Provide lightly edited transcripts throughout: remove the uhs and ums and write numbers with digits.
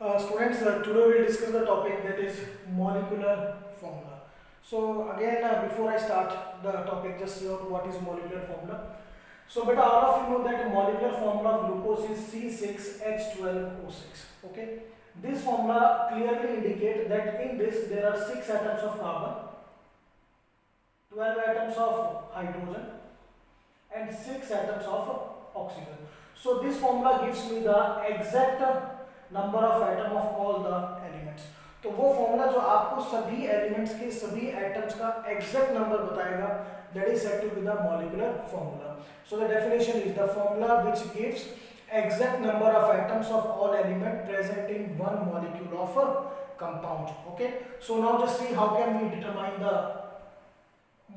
Students, today we'll discuss the topic that is molecular formula. So again, before I start the topic, just see out what is molecular formula. So beta, all of you know that molecular formula of glucose is C6H12O6. Okay, this formula clearly indicates that in this there are 6 atoms of carbon, 12 atoms of hydrogen, and 6 atoms of oxygen. So this formula gives me the exact number of atom of all the elements. तो वो formula जो आपको सभी elements के सभी atoms का exact number बताएगा, that is said to be the molecular formula. So the definition is the formula which gives exact number of atoms of all element present in one molecule of a compound. Okay, so now just see how can we determine the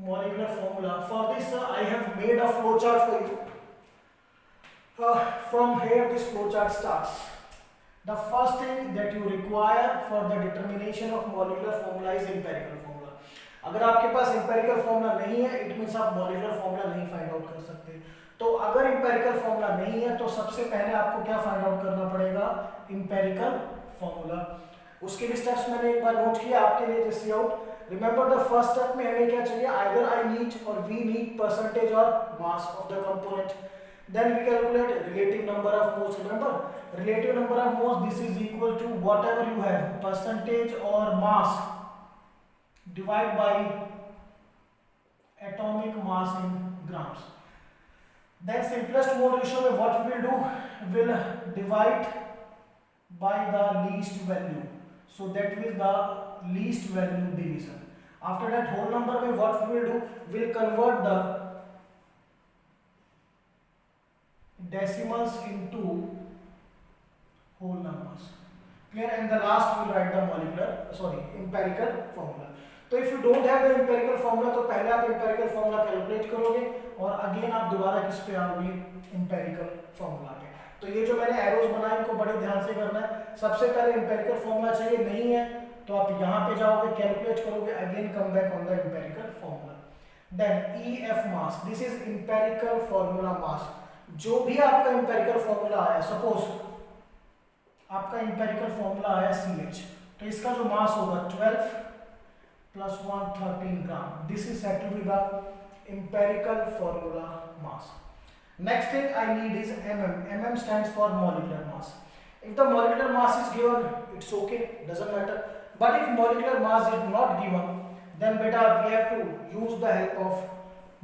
molecular formula. For this I have made a flow chart for you. From here this flow chart starts. The first thing that you require for the determination of molecular formula is empirical formula. अगर आपके पास empirical formula नहीं है, it means आप molecular formula नहीं find out कर सकते. तो अगर empirical formula नहीं है तो सबसे पहले आपको क्या find out करना पड़ेगा? empirical formula. उसके भी steps मैंने एक बार नोट किया आपके लिए, just see out. Remember the first step में हमें क्या चाहिए? Either I need or we need percentage or mass of the component. Then we calculate relative number of moles. Remember, relative number of moles, this is equal to whatever you have, percentage or mass divided by atomic mass in grams. Then simplest mole ratio में what we will do, will divide by the least value. So that is the least value division. After that whole number में what we will do, will convert the decimals into whole numbers. Clear? And the last we will write the empirical formula. तो if you don't have the empirical formula तो पहले आप empirical formula calculate करोगे और again आप दोबारा किस पे आओगे? empirical formula पे. तो ये जो मैंने एरोज बनाए इनको बड़े ध्यान से करना है. सबसे पहले empirical formula चाहिए, नहीं है तो आप यहाँ पे जाओगे, कैलकुलेट करोगे, again come back on the empirical formula. Then EF mass, this is empirical formula mass. जो भी आपका इंपेरिकल फॉर्मूला आया, सपोज आपका इंपेरिकल फॉर्मूला आया CH, तो इसका जो मास होगा 12 plus 1 13 gram. This is said to be the empirical formula mass. Next thing I need is mm. mm stands for molecular mass. If the molecular mass is given, it's okay, doesn't matter. But if molecular mass is not given, then beta we have to use the help of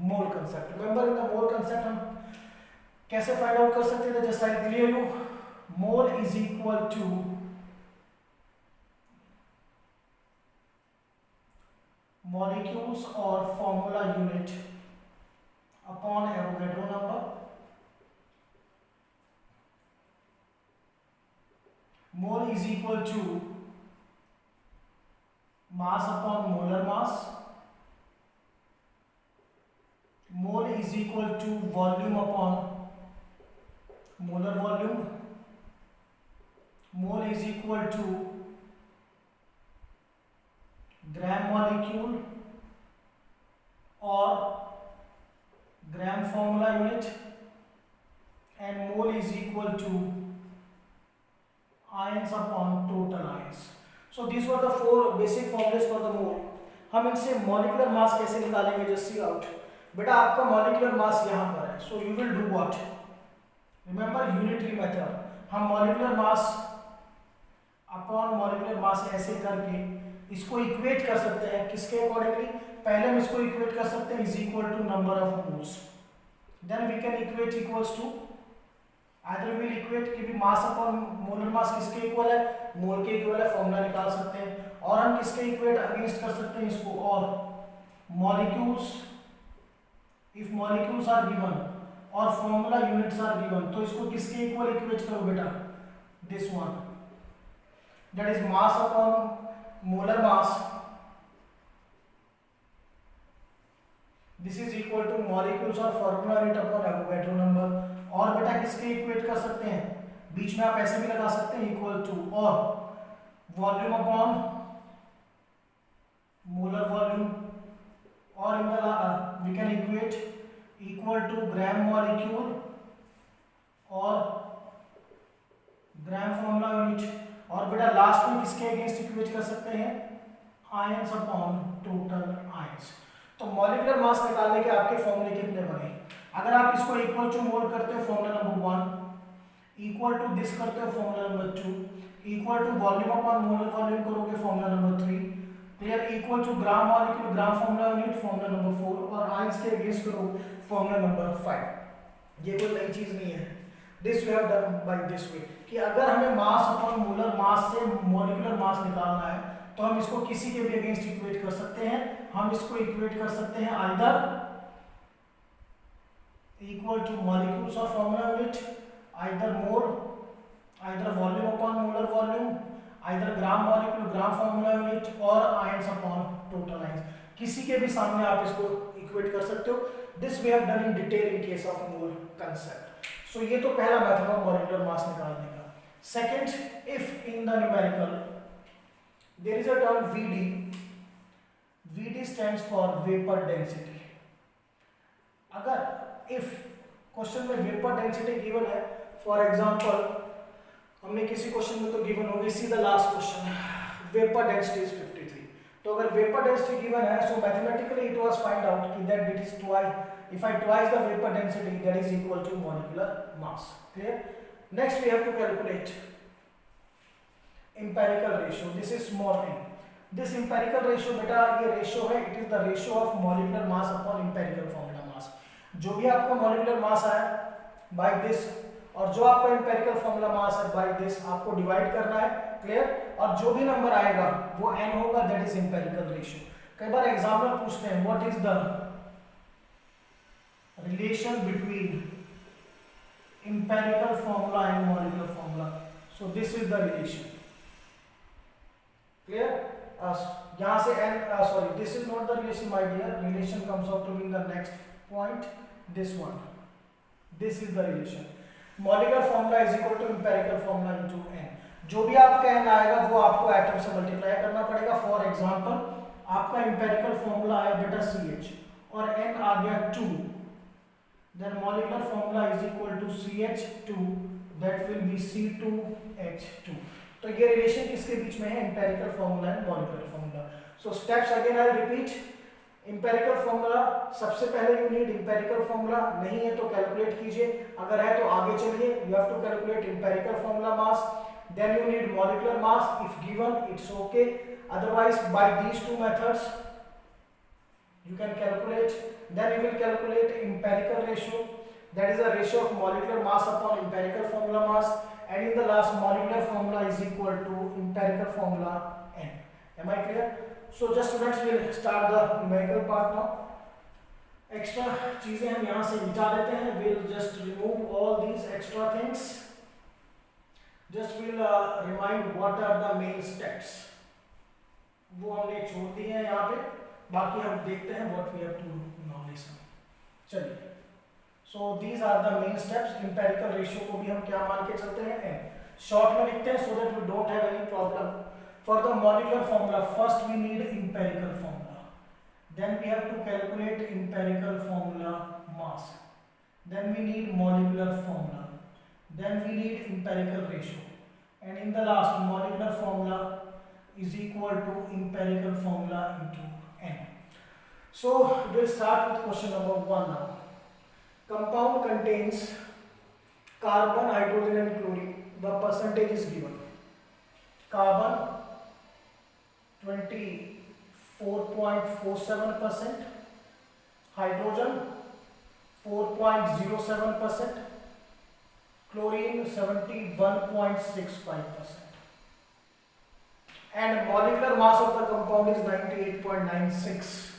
mole concept. Remember in the mole concept हम कैसे find out कर सकते थे? Just I clear you, mole is equal to molecules और formula unit upon Avogadro number. Mole is equal to mass upon molar mass. Mole is equal to volume upon molar volume. Mole is equal to gram molecule or gram formula unit, and mole is equal to ions upon total ions. So these were the 4 basic formulas for the mole. हम इनसे molecular mass कैसे निकालेंगे? just see out. बेटा आपका molecular mass यहाँ पर है, so you will do what? Remember unitary method. हम molecular mass upon molecular mass ऐसे करके इसको इक्वेट कर सकते हैं. किसके अकॉर्डिंगली? पहले हम इसको इक्वेट कर सकते हैं is equal to number of moles. Then we can equate equals to, either we will equate कि भी मास अपॉन मोलर मास किसके इक्वल है? मोल के इक्वल है. फॉर्मूला निकाल सकते हैं. और हम किसके इक्वेट अगेंस्ट कर सकते हैं इसको? और molecules, if molecules are given और फॉर्मूला यूनिट्स आर गिवन, तो इसको किसके इक्वल इक्वेट करो बेटा? This one, that is mass upon molar mass. This is equal to molecules और formula unit upon Avogadro number. और बेटा किसके इक्वेट कर सकते हैं? बीच में आप ऐसे भी लगा सकते हैं इक्वल टू, और वॉल्यूम अपॉन मोलर वॉल्यूम, और in the we can equate equal to gram molecule और ग्राम फॉर्मूला यूनिट. और और बेटा लास्ट में किसके अगेंस्ट इक्वेट कर सकते हैं, आयंस अपॉन टोटल आयंस। तो मॉलिक्यूलर मास निकालने के आपके फॉर्मूले कितने बने, अगर आप इसको इक्वल टू मोल करते हो formula number 1, equal to this करते हो formula number 2, equal to volume upon molar volume करोगे formula number 3, clear, equal to gram molecule gram formula unit formula number 4, और आयंस के अगेंस्ट करो फॉर्मूला नंबर 5। ये कोई नई चीज नहीं है, this we have done by this way कि अगर हमें मास अपॉन मोलर मास से मॉलिक्यूलर मास निकालना है तो हम इसको किसी के भी अगेंस्ट इक्वेट कर सकते हैं। हम इसको इक्वेट कर सकते हैं either equal to molecules of formula unit, either mole, either volume upon molar volume, either gram molecule gram formula unit, और आयंस अपॉन टोटल आयंस, किसी के भी सामने आप इसको इक्वेट कर सकते हो। This we have done in detail in case of mole concept. So ये तो पहला मेथड है मॉलिक्यूलर मास निकालने का। Second, if in the numerical there is a term VD, VD stands for vapor density। अगर if क्वेश्चन में vapor density given है, for example हमने किसी क्वेश्चन में तो गिवन होगी, see the last question, vapor density is 53, तो अगर vapor density given है, so mathematically it was find out कि that it is twice, if I twice the vapor density that is equal to molecular mass, clear। Next we have to calculate empirical ratio, this is small n, this empirical ratio बेटा ये ratio है, it is the ratio of molecular mass upon empirical formula mass। जो भी आपका molecular mass है by this और जो आपका empirical formula mass है by this आपको डिवाइड करना है, क्लियर, और जो भी नंबर आएगा वो n होगा, that is empirical ratio। कई बार एग्जाम्पल पूछते हैं what is the relation between empirical formula and molecular formula, so this is the relation, clear। यहाँ से n sorry this is not the relation my dear, relation comes out to be in the next point, this one, this is the relation, molecular formula is equal to empirical formula into n। जो भी आपका n आएगा वो आपको atom से multiply करना पड़ेगा। For example आपका empirical formula आया बेटा CH और n आ गया 2, then molecular formula is equal to CH2, that will be C2H2। तो ये रिलेशन किसके बीच में है, empirical formula and molecular formula. So steps again I repeat, empirical formula सबसे पहले यू नीड एम्पेरिकल फॉर्मूला, नहीं है तो कैलकुलेट कीजिए, अगर है तो आगे चलिए, you have to calculate empirical formula mass, then you need molecular mass, if given it's okay, otherwise by these two methods you can calculate, then you will calculate empirical ratio, that is the ratio of molecular mass upon empirical formula mass, and in the last molecular formula is equal to empirical formula n। Am I clear? So just students will start the numerical part now। extra चीजें हम यहाँ से मिटा देते हैं, we'll just remove all these extra things, just will remind what are the main steps, वो हमने छोड़ दिए हैं यहाँ पे, बाकी हम देखते हैं what we have to now listen. चलिए, so these are the main steps. Empirical ratio को भी हम क्या मान के चलते हैं, n। शॉर्ट में लिखते हैं so that we don't have any problem. For the molecular formula first we need empirical formula, then we have to calculate empirical formula mass, then we need molecular formula, then we need empirical ratio, and in the last molecular formula is equal to empirical formula into n। So we'll start with question number 1 now। Compound contains carbon, hydrogen and chlorine, the percentage is given। Carbon 24.47%, hydrogen 4.07%, chlorine 71.65%, and molecular mass of the compound is 98.96।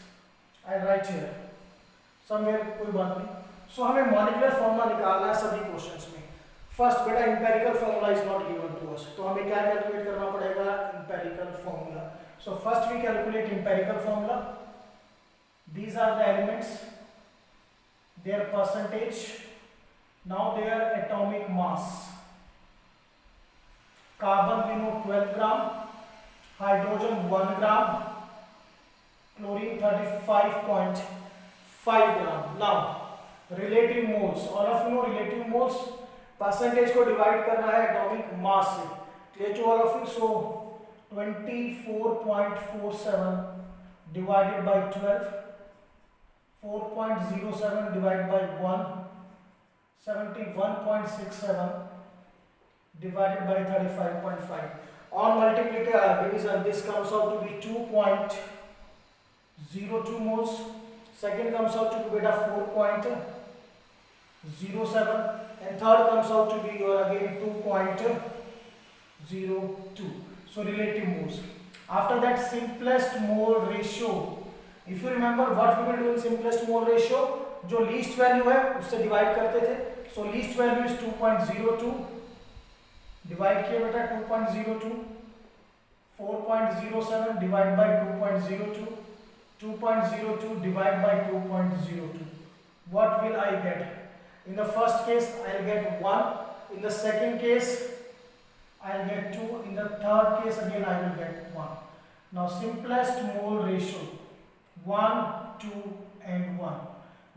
I write here somewhere, कोई बात नहीं। सो हमें molecular formula निकालना है सभी questions में। First बेटा empirical formula is not given to us, तो हमें क्या कैलकुलेट करना पड़ेगा, empirical formula. So first we calculate empirical formula, these are the elements, their percentage, now their atomic mass. Carbon we know 12 gram, hydrogen 1 gram, chlorine 35.5 gram. Now relative moles, all of you know relative moles, percentage को divide करना है atomic mass से, clear to all of you? So 24.47 divided by 12, 4.07 divided by 1, 71.67 divided by 35.5. On multiplication division, this comes out to be 2.02 moles. Second comes out to be beta 4.07, and third comes out to be your again 2.02. So relative moles. After that, simplest mole ratio. If you remember what we will do in simplest mole ratio, जो least value है उससे divide करते थे. सो least value is 2.02, divide किया बेटा 2.02, 4.07 divide by 2.02, 2.02 divide by 2.02. What will I get? In the first case I'll get 1, in the second case I'll get 2, in the third case again I will get 1. Now simplest mole ratio 1, 2 and 1.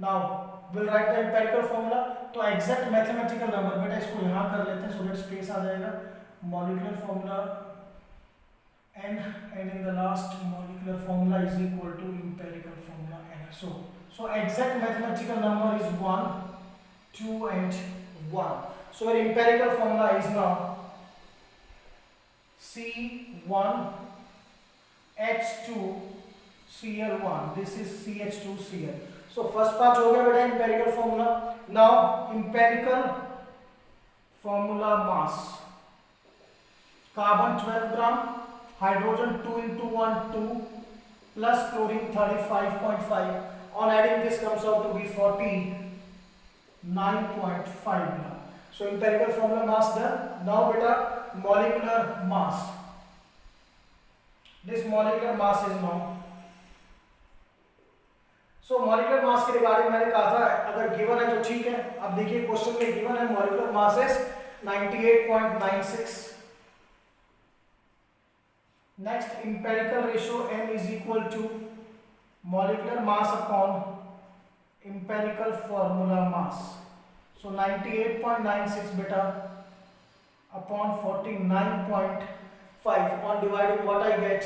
Now we'll write the empirical formula. तो exact mathematical number बेटा इसको यहाँ कर लेते हैं so that space आ जाएगा. Molecular formula n, and in the last molecular formula is equal to empirical formula n. So exact mathematical number is 1, 2 and 1. So our empirical formula is now C1H2Cl1. This is CH2Cl. So first part हो गया बेटा empirical formula. Now empirical formula mass. Carbon 12 gram, hydrogen 2 into 1 2 plus chlorine 35.5. On adding this comes out to be 49.5 gram. So empirical formula mass done. Now beta molecular mass. This molecular mass is known. So molecular mass के regarding मैंने कहा था अगर given है तो ठीक है. अब देखिए क्वेश्चन में गिवन है molecular mass is 98.96. Next, empirical ratio n is equal to molecular mass upon empirical formula mass. So 98.96 beta upon 49.5 on dividing what I get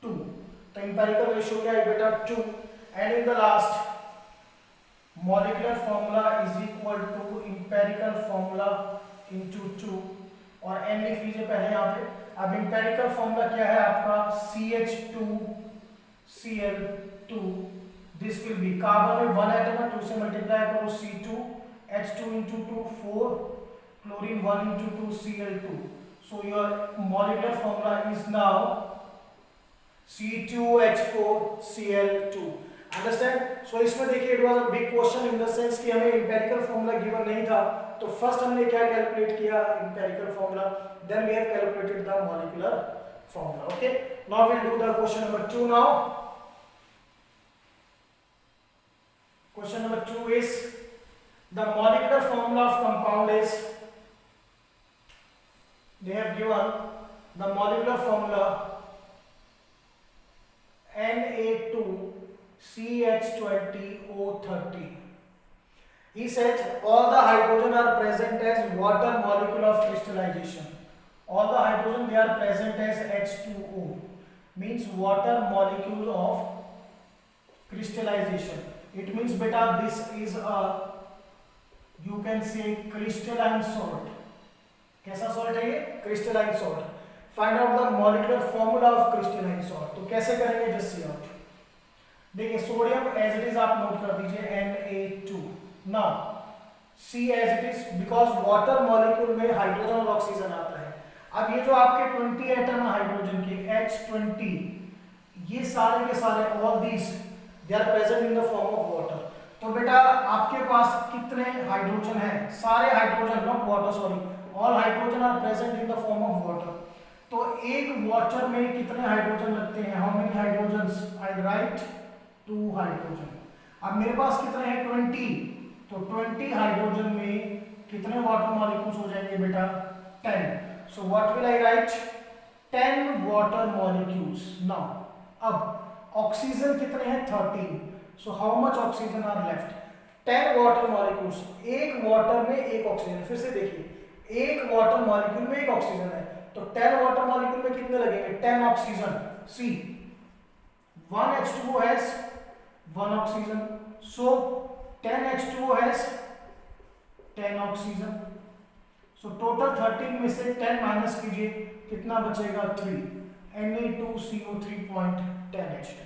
2. The empirical ratio क्या है बेटा 2, and in the last molecular formula is equal to empirical formula into 2 और n लिख लीजिए पहले यहाँ पे. अब empirical formula क्या है आपका CH2Cl2. This will be carbon में 1 एटम है 2 से मल्टीप्लाई करो C2, H2 into 2 4, chlorine 1 into 2 Cl2. So your molecular formula is now C2H4Cl2. Understand? So इसमें देखिए it was a big question in the sense कि हमें empirical formula given नहीं था, तो first हमने क्या calculate किया empirical formula, then we have calculated the molecular formula. Okay, now we'll do the question number 2 now. Question number 2 is the molecular formula of compound is, they have given the molecular formula Na2CH20O30. He said all the hydrogen are present as water molecule of crystallization. All the hydrogen they are present as H2O, means water molecule of crystallization. It means beta this is a, you can say crystalline salt. कैसा salt है ये? Crystalline salt. Find out the molecular formula of crystalline salt. तो कैसे करेंगे? Just see out. देखिए sodium as it is आप note कर दीजिए Na2. Now see as it is because water molecule में हाइड्रोजन और ऑक्सीजन आता है. अब ये जो आपके 20 एटम है हाइड्रोजन के H20, ये सारे के सारे all these they are present in the form of water. तो बेटा आपके पास कितने हाइड्रोजन हैं? सारे hydrogen, not water sorry, all hydrogen are present in the form of water. तो एक वाटर में कितने हाइड्रोजन लगते हैं? How many hydrogens? I write 2 hydrogen. अब मेरे पास कितने हैं? 20. तो 20 हाइड्रोजन में कितने वाटर मॉलिक्यूल्स हो जाएंगे बेटा? 10. So what will I write? 10 water molecules. Now अब ऑक्सीजन कितने हैं? 13. So how much oxygen are left? 10 water molecules. एक वाटर में एक ऑक्सीजन. फिर से देखिए एक वाटर मॉलिक्यूल में एक ऑक्सीजन है, तो तो 10 वाटर मॉलिक्यूल में कितने लगेंगे? 10 oxygen. See 1 H2O has 1 oxygen, so 10 H2O has 10 oxygen. So total 13 में से 10 माइनस कीजिए, कितना बचेगा? 3 Na2CO3.10H2।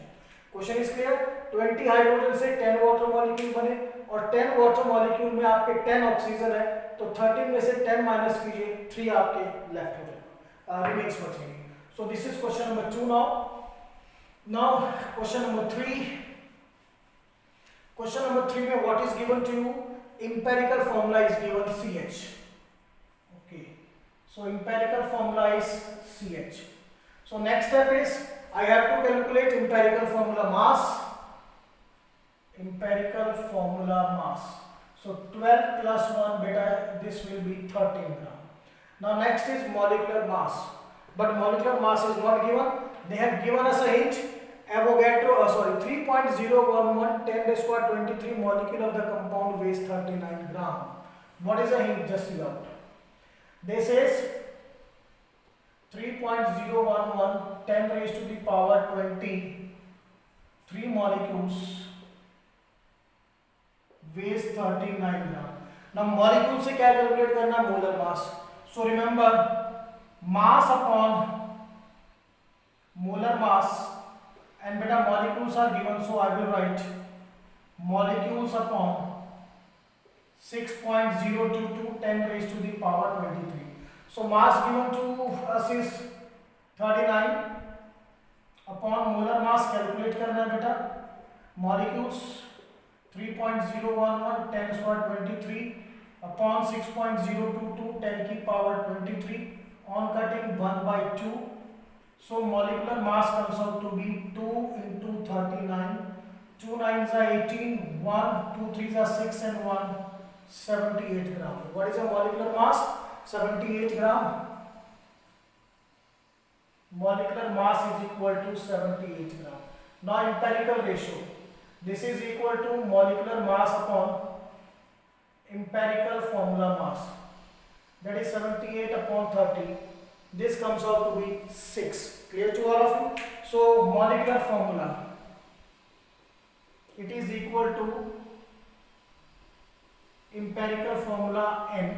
Question is clear? 20 hydrogen से 10 वाटर मॉलिक्यूल बने और 10 वाटर मॉलिक्यूल में आपके 10 ऑक्सीजन है, तो 13 में से 10 माइनस कीजिए, 3 आपके लेफ्ट हो जाएगा, रिमेन्स बचेंगे। So this is question number 2 now question number 3। Question number 3 में what is given to you? empirical formula is given CH. Okay, so empirical formula is CH. So next step is I have to calculate empirical formula mass. Empirical formula mass. So 12 plus 1 beta, this will be 13 gram. Now next is molecular mass, but molecular mass is not given. They have given us a hint. Avogadro, 3.011 10⁻23 molecule of the compound weighs 39 gram. What is the hint? Just see out. This is 3.011 10⁻23 molecules weighs 39 gram. Now molecule से क्या calculate करना? Molar mass. So remember mass upon molar mass. And beta molecules are given, so I will write molecules upon 6.022 10⁻23. So mass given to us is 39 upon molar mass calculate करना है बेटा. Molecules 3.011 10⁻23 upon 6.022 10⁻23 on cutting 1/2. So molecular mass comes out to be 2 into 39. 2 9s are 18, 1 2 3s are 6 and 1 78 gram. What is the molecular mass? 78 gram. Molecular mass is equal to 78 gram. Now empirical ratio. This is equal to molecular mass upon empirical formula mass. That is 78 upon 30. This comes out to be 6. Clear to all of you? So molecular formula, it is equal to empirical formula N.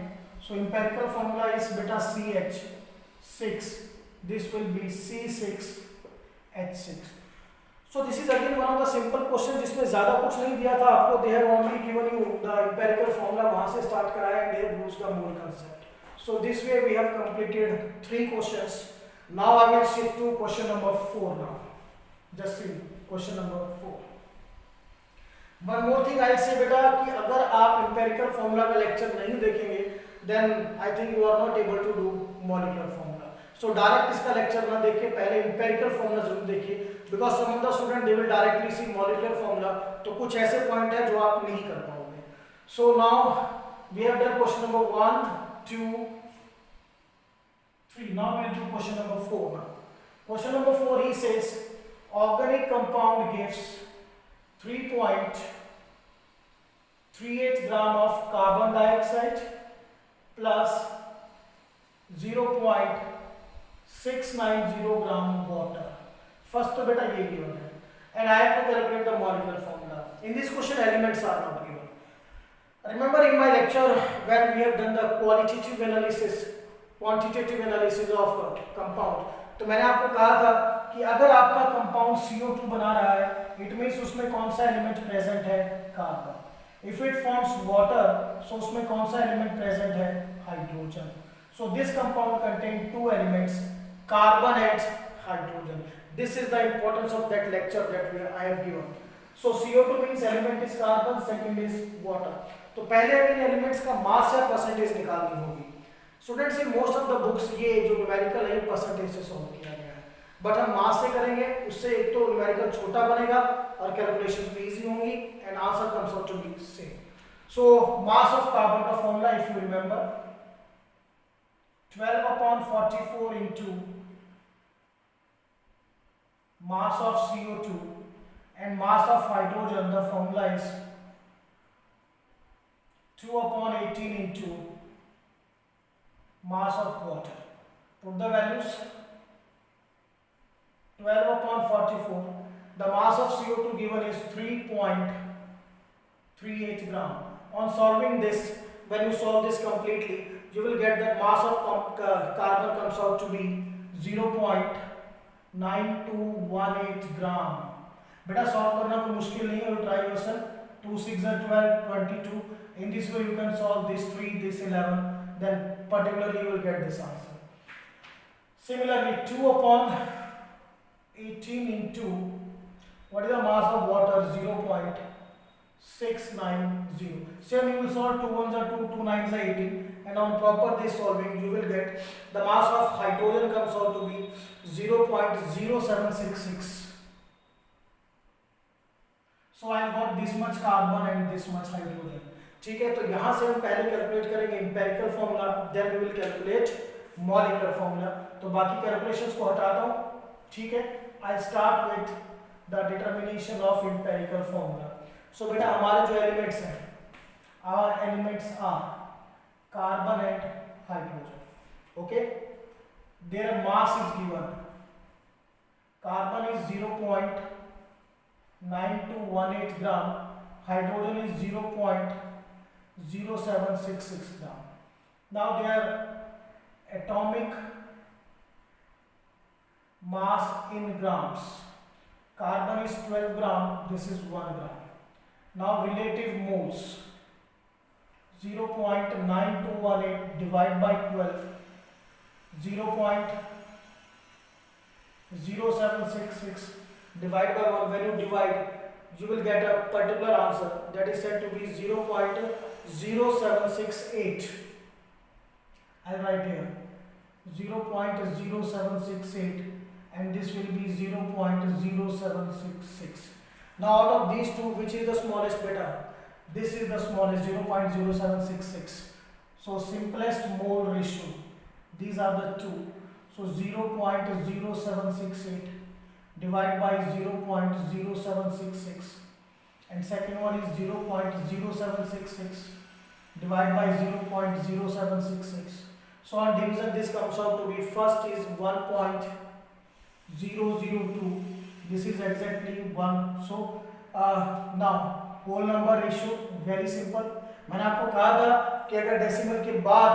So empirical formula is beta CH 6. This will be C6H6. So this is again one of the simple question जिसमें ज़्यादा कुछ नहीं दिया था आपको. They have only given you the empirical formula, वहाँ से start कराया and they have used the mole concept. So this way we have completed 3 questions. Now I will shift to question number 4 now. Just see question number 4. One more thing I say बेटा कि अगर आप empirical formula का lecture नहीं देखेंगे, then I think you are not able to do molecular formula. So direct इसका lecture ना देख के पहले empirical formula जरूर देखिए, because some of the student they will directly see molecular formula, तो कुछ ऐसे point है जो आप नहीं कर पाओगे. So now we have done question number 1, 2, 3. Now we will do question number 4 now. Question number 4 he says organic compound gives 3.38 gram of carbon dioxide plus 0.690 gram water. First to beta ye given hai and I have to calculate the molecular formula. In this question elements are not given. Remember in my lecture when we have done the quantitative analysis of compound, तो मैंने आपको कहा था कि अगर आपका compound CO2 बना रहा है, इट मींस उसमें कौन सा एलिमेंट प्रेजेंट है? Carbon. If it forms water, so उसमें कौन सा एलिमेंट प्रेजेंट है? Hydrogen. So this compound contain 2 elements, carbon and hydrogen. This is the importance of that lecture that I have given. So CO2 means element is carbon, second is water. तो पहले इन elements का मास या percentage निकालनी होगी. Students in most of the books ये जो numerical है percentage से सॉल्व किया गया है, बट हम मास से करेंगे. उससे एक तो न्यूमेरिकल छोटा बनेगा और कैलकुलेशंस भी इजी होंगी and answer comes out to be same. So mass of carbon का formula if you remember 12/44 into mass of CO2 and mass of hydrogen. The formula is 2/18 into mass of water. Put the values. 12 upon 44. The mass of CO2 given is 3.38 gram. On solving this, when you solve this completely, you will get that mass of carbon comes out to be 0.9218 gram. बेटा solve करना कोई मुश्किल नहीं है, you try yourself. 2 6 are 12, 22. In this way you can solve this 3, this 11, then particularly you will get this answer. Similarly, 2 upon 18 into, what is the mass of water? 0.690. Same you will solve 2 1s are 2, 2 9s are 18, and on proper this solving you will get the mass of hydrogen comes out to be 0.0766. So I got this much carbon and this much hydrogen. ठीक है, तो यहाँ से हम पहले calculate करेंगे empirical formula, then we will calculate molecular formula. तो बाकी कैलकुलेशंस को हटाता हूँ. ठीक है, I start with the determination of empirical formula. So बेटा हमारे जो एलिमेंट्स हैं, our elements are carbon and hydrogen. Okay, their mass is given. Carbon is 0.9218 gram, hydrogen is 0.0766 gram. Now their atomic mass in grams. Carbon is 12 gram, this is 1 gram. Now relative moles. 0.9218 divided by 12, 0.0766 divided by 1. When you divide, you will get a particular answer that is said to be 0.0768. I'll write here 0.0768, and this will be 0.0766. Now out of these two, which is the smallest beta? This is the smallest, 0.0766. So simplest mole ratio, these are the two. So 0.0768 divided by 0.0766, and second one is 0.0766 divided by 0.0766. So on division this comes out to be, first is 1.002, this is exactly 1. So now whole number ratio very simple. मैंने आपको कहा था कि अगर decimal के बाद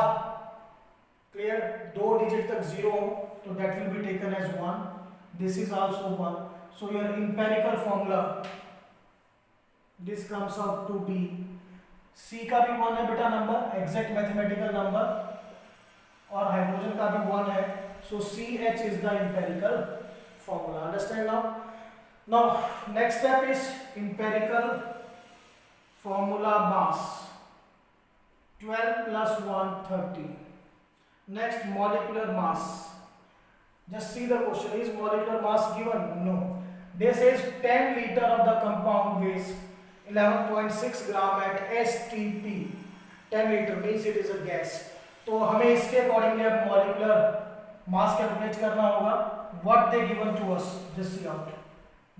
clear 2 digit तक 0 हो तो that will be taken as 1. This is also 1. So your empirical formula, this comes out to be, C का भी 1 है बेटा नंबर, एग्जैक्ट मैथमेटिकल नंबर, और हाइड्रोजन का भी 1 है. So CH is the empirical formula. Understand now? Now next step is empirical formula mass. 12 plus 1 30. Next molecular mass. Just see the question, is molecular mass given? No. They says 10 liter of the compound weighs 11.6 gram at STP. 10 liter means it is a gas. तो हमें इसके accordingly अब molecular mass calculate करना होगा. What they given to us, just see out.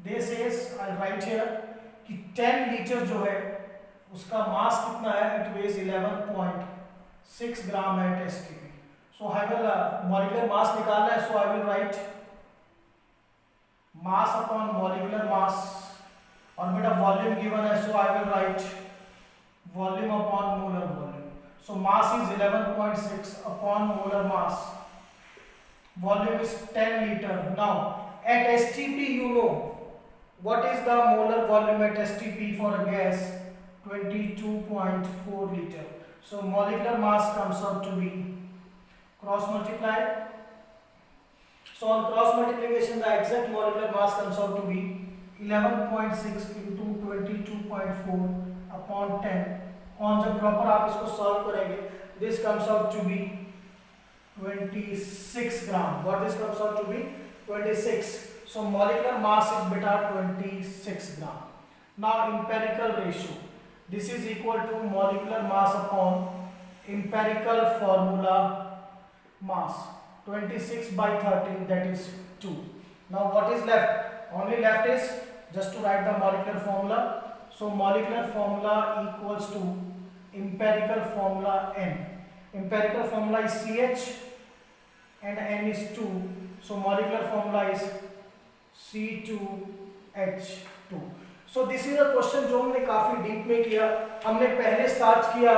They says, I'll write here कि 10 litre जो है उसका मास कितना है? It weighs 11.6 gram at STP. So I will molecular mass निकालना है, so I will write mass upon molecular mass, और बेटा वॉल्यूम गिवन है, so I will write volume upon molar volume. So mass is 11.6 upon molar mass, volume is 10 liter. Now at STP, you know what is the molar volume at STP for a gas? 22.4 liter. So molecular mass comes out to be, cross multiply. So on cross multiplication, the exact molecular mass comes out to be 11.6 into 22.4 upon 10. On जब proper आप इसको solve करेंगे, this comes out to be 26 gram. What this comes out to be? 26. So molecular mass is beta 26 gram. Now empirical ratio. This is equal to molecular mass upon empirical formula mass. 26 by 13, that is 2. Now what is left? Only left is just to write the molecular formula. So molecular formula equals to empirical formula N. Empirical formula is CH and N is 2, so molecular formula is C2H2. So this is a question जो हमने काफी deep में किया. हमने पहले start किया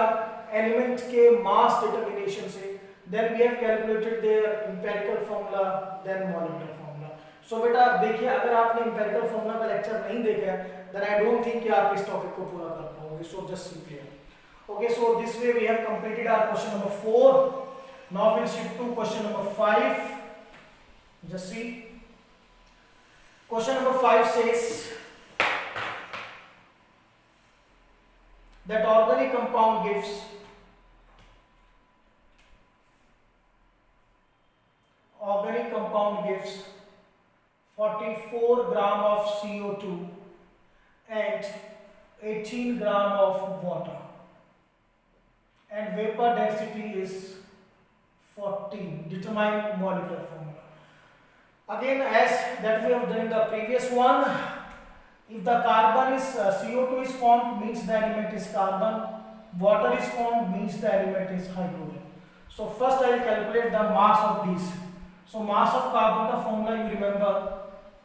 element के मास determination से, then we have calculated their empirical formula, then molecular formula. So बेटा देखिए, अगर आपने empirical formula का लेक्चर नहीं देखा then I don't think कि आप इस टॉपिक को पूरा कर पाओगे. So just simply okay, so this way we have completed our question number 4. Now we'll shift to question number 5. Just see, question number 5 says that organic compound gives organic compound gives 44 gram of CO2 and 18 gram of water, and vapor density is 14. Determine molecular formula. Again, as that we have done in the previous one, if the carbon is CO2 is formed, means the element is carbon. Water is formed, means the element is hydrogen. So first I will calculate the mass of these. So mass of carbon का formula you remember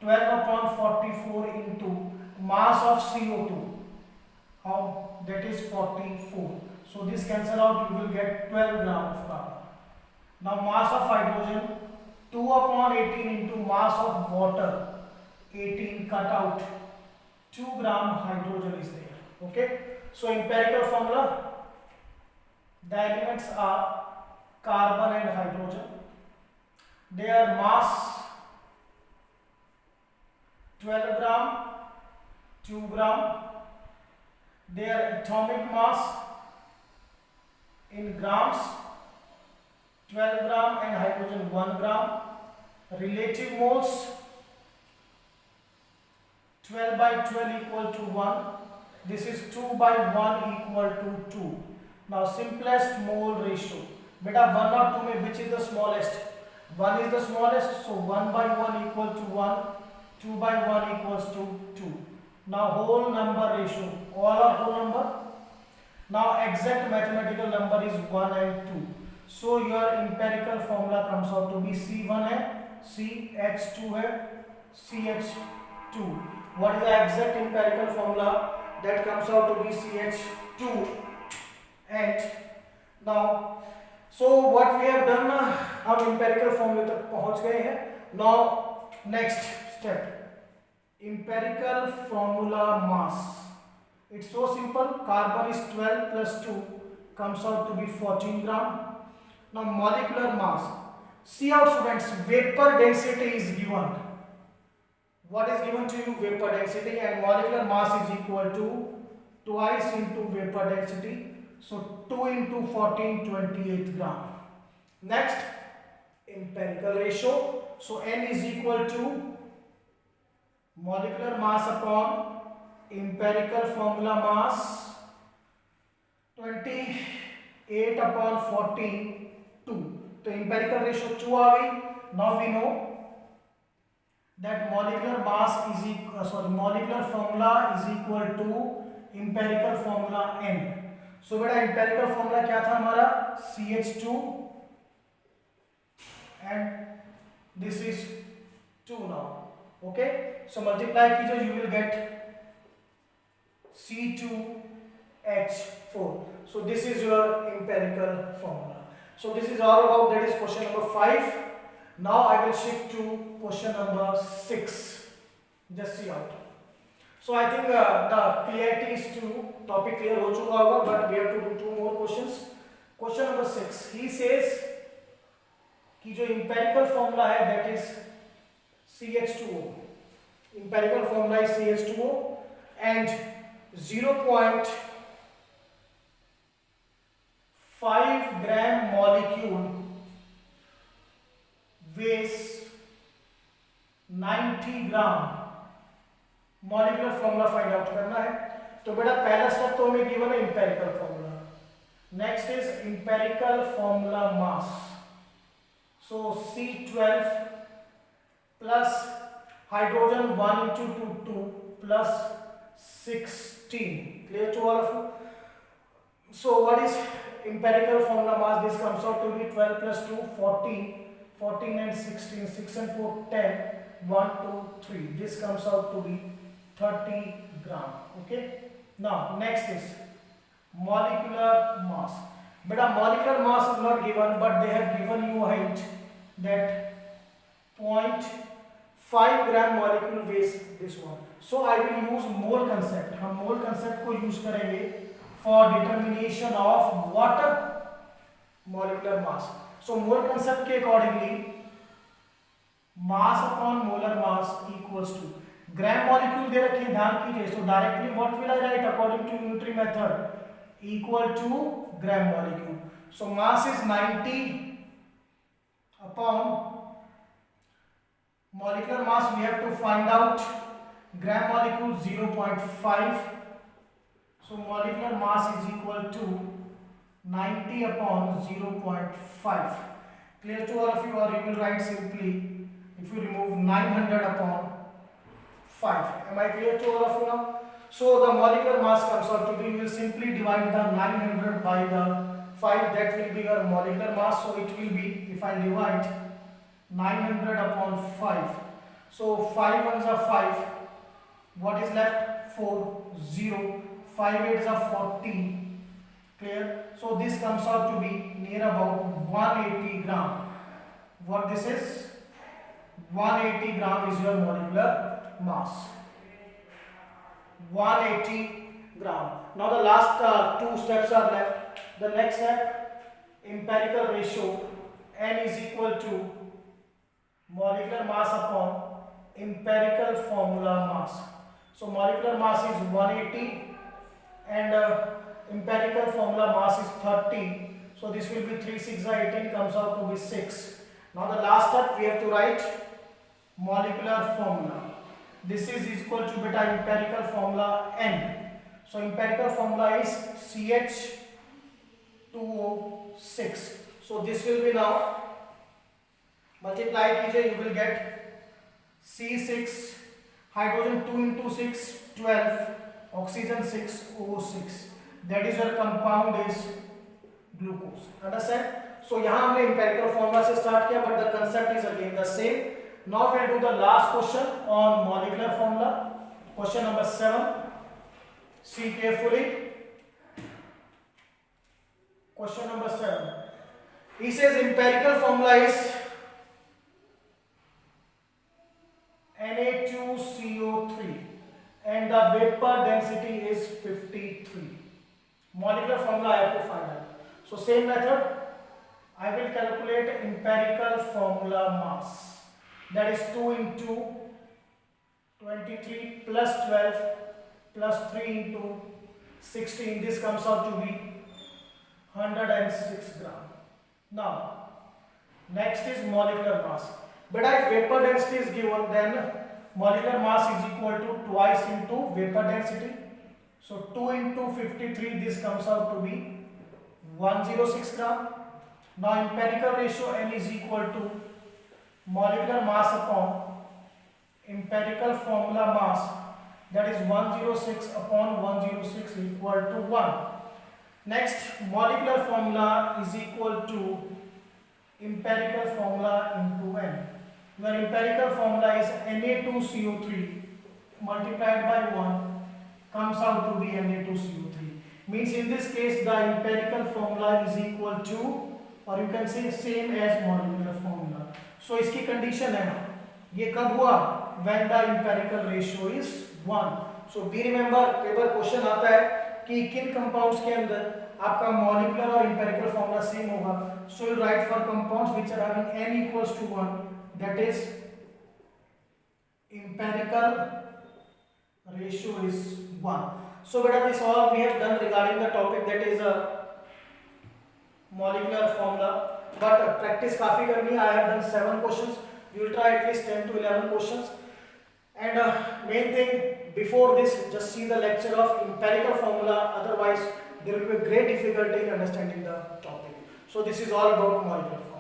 12 upon 44 into mass of CO2. How? That is 44. So this cancel out, you will get 12 gram of carbon. Now mass of hydrogen 2 upon 18 into mass of water 18, cut out 2 gram hydrogen is there. Okay. So empirical formula, the elements are carbon and hydrogen. Their mass 12 gram, 2 gram. Their atomic mass in grams 12 gram and hydrogen 1 gram. Relative moles 12 by 12 equal to 1. This is 2 by 1 equal to 2. Now simplest mole ratio. Beta 1 or 2 में which is the smallest? 1 is the smallest, so 1 by 1 equal to 1. 2 by 1 equals to 2. Now whole number ratio. All are whole number. Now exact mathematical number is 1 and 2. So your empirical formula comes out to be C1 है, CH2 है, CH2. What is the exact empirical formula? That comes out to be CH2. And now, so what we have done, हम empirical formula तक पहुंच गए हैं. Now next step, empirical formula mass. It's so simple. Carbon is 12 plus 2 comes out to be 14 gram. Now molecular mass. See out students, vapor density is given. What is given to you? Vapor density, and molecular mass is equal to twice into vapor density. So 2 into 14, 28 gram. Next, empirical ratio. So N is equal to molecular mass upon empirical formula mass 28 upon 14, 2. So empirical ratio 2 आ गई. Now we know that molecular mass is molecular formula is equal to empirical formula N. So बेटा empirical formula क्या था हमारा? CH2 and this is 2 now. Okay, so multiply कीजिए, you will get C2H4. So this is your empirical formula. So this is all about, that is question number 5. Now I will shift to question number 6. Just see out. So I think the PITs to topic clear हो चुका होगा, but we have to do 2 more questions. Question number 6. He says कि जो empirical formula है that is CH2O. Empirical formula is CH2O and 0.5 gram molecule weighs 90 gram. Molecular formula find out करना है. तो बेटा पहला स्टेप तो हमें गिवन है empirical formula. Next is empirical formula mass. So C12 plus hydrogen 1 into 2 2 plus 16. Clear to all of you? So what is empirical formula mass? This comes out to be 12 plus 2 14. 14 and 16, 6 and 4, 10, 1, 2, 3. This comes out to be 30 gram. Okay. Now, next is molecular mass. But a molecular mass is not given, but they have given you a hint that 0.5 gram molecule weighs this one. So I will use mole concept. हम mole concept को use करेंगे for determination of water molecular mass. So mole concept के accordingly mass upon molar mass equals to gram molecule दे रखी है, ध्यान कीजिए. So directly what will I write according to Newton method? Equal to gram molecule. So mass is 90 upon molecular mass. We have to find out gram molecule 0.5. So molecular mass is equal to 90 upon 0.5. Clear to all of you, or you will write simply if you remove 900 upon 5. Am I clear to all of you now? So the molecular mass comes out to be, we will simply divide the 900 by the 5, that will be our molecular mass. So it will be, if I divide 900 upon 5, so 5 ones are 5, what is left? 4, 0, 5 eights are 40. Clear? So this comes out to be near about 180 gram. What this is? 180 gram is your molecular mass. 180 gram. Now the last two steps are left. The next step, empirical ratio, n is equal to molecular mass upon empirical formula mass. So molecular mass is 180 and empirical formula mass is 30. So this will be 3 6 18, comes out to be 6. Now the last step, we have to write molecular formula. This is equal to beta empirical formula n. So empirical formula is CH2O6. So this will be now multiply कीजिए, you will get C6, hydrogen 2 into 6, 12, oxygen 6, O6. That is your compound is glucose. Understand? So यहाँ हमने empirical formula से start किया, but the concept is again the same. Now we will do the last question on molecular formula. Question number 7. See carefully. Question number 7. He says empirical formula is Na2CO3 and the vapor density is 53. Molecular formula I have to find out. So same method, I will calculate empirical formula mass. That is 2 into 23 plus 12 plus 3 into 16. This comes out to be 106 gram. Now, next is molecular mass. But if vapor density is given, then molecular mass is equal to twice into vapor density. So 2 into 53, this comes out to be 106 gram. Now empirical ratio n is equal to molecular mass upon empirical formula mass, that is 106 upon 106 equal to 1. Next, molecular formula is equal to empirical formula into n. Your empirical formula is Na2CO3 multiplied by 1 comes out to be Na2CO3. Means in this case the empirical formula is equal to, or you can say same as molecular formula. So इसकी condition है, ये कब हुआ? When the empirical ratio is 1. So be remember, कई बार question आता है कि किन कंपाउंड्स के अंदर आपका मॉलिक्यूलर और empirical formula सेम होगा. So you write for compounds which are having n equals to 1, that is empirical ratio is 1. So beta, this all we have done regarding the topic, that is molecular formula. But practice काफी करनी है. I have done 7 questions. You will try at least 10 to 11 questions. And main thing, before this, just see the lecture of empirical formula. Otherwise, there will be a great difficulty in understanding the topic. So this is all about molecular formula.